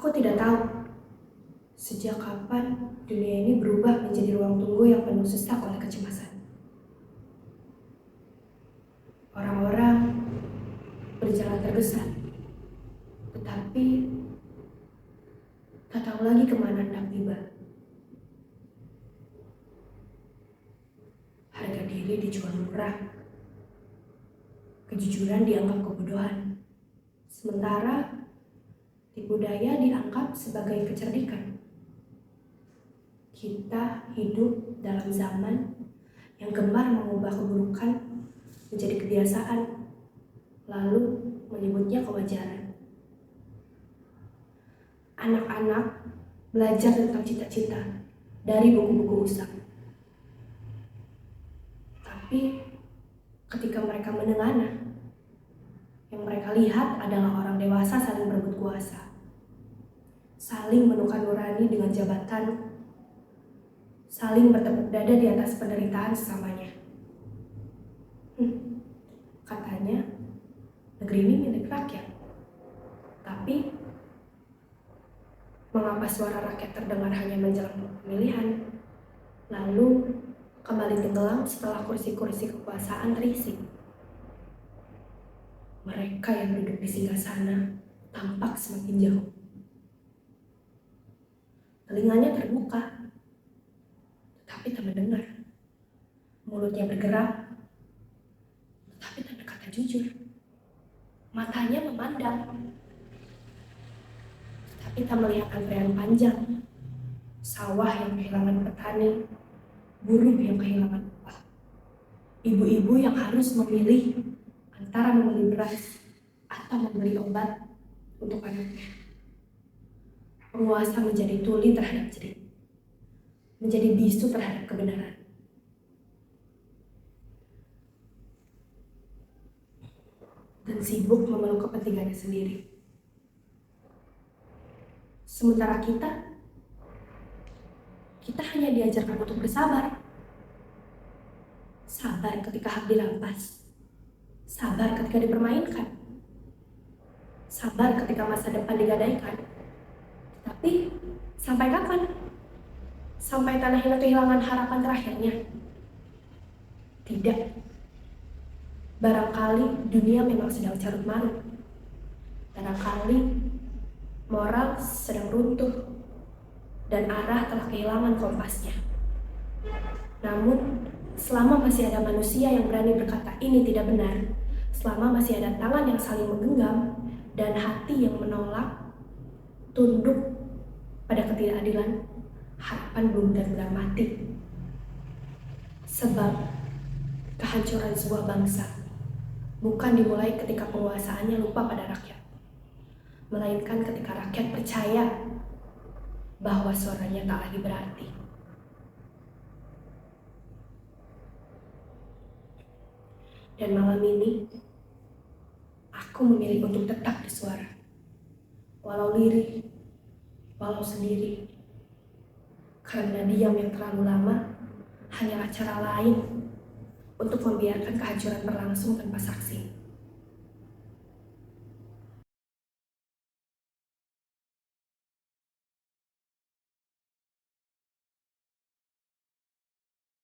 Aku tidak tahu sejak kapan dunia ini berubah menjadi ruang tunggu yang penuh sesak oleh kecemasan. Orang-orang berjalan tergesa, tetapi tak tahu lagi kemana hendak tiba. Harga diri dijual murah, kejujuran dianggap kebodohan, sementara tipu daya dianggap sebagai kecerdikan. Kita hidup dalam zaman yang gemar mengubah keburukan menjadi kebiasaan, lalu menyebutnya kewajaran. Anak-anak belajar tentang cita-cita dari buku-buku usang. Tapi ketika mereka menengana, yang mereka lihat adalah orang dewasa saling berebut kuasa, saling menukar nurani dengan jabatan, saling bertepuk dada di atas penderitaan sesamanya. Katanya, negeri ini milik rakyat. Tapi, mengapa suara rakyat terdengar hanya menjelang pemilihan, lalu kembali tenggelam setelah kursi-kursi kekuasaan terisi? Mereka yang duduk di singgasana tampak semakin jauh. Telinganya terbuka, tetapi tak mendengar. Mulutnya bergerak, tetapi tak berkata jujur. Matanya memandang, tetapi tak melihat antrean panjang. Sawah yang kehilangan petani, buruh yang kehilangan upah, ibu-ibu yang harus memilih antara membeli beras atau membeli obat untuk anaknya. Penguasa menjadi tuli terhadap jerit, menjadi bisu terhadap kebenaran. Dan sibuk memeluk kepentingannya sendiri. Sementara kita hanya diajarkan untuk bersabar. Sabar ketika hak dirampas. Sabar ketika dipermainkan. Sabar ketika masa depan digadaikan. Tapi sampai kapan? Sampai tanah ini kehilangan harapan terakhirnya? Tidak. Barangkali dunia memang sedang carut marut. Barangkali moral sedang runtuh dan arah telah kehilangan kompasnya. Namun, selama masih ada manusia yang berani berkata ini tidak benar, selama masih ada tangan yang saling menggenggam dan hati yang menolak tunduk pada ketidakadilan, harapan belum benar-benar mati. Sebab kehancuran sebuah bangsa bukan dimulai ketika penguasaannya lupa pada rakyat, melainkan ketika rakyat percaya bahwa suaranya tak lagi berarti. Dan malam ini, aku memilih untuk tetap bersuara. Walau lirih, walau sendiri. Karena diam yang terlalu lama hanyalah cara lain untuk membiarkan kehancuran berlangsung tanpa saksi.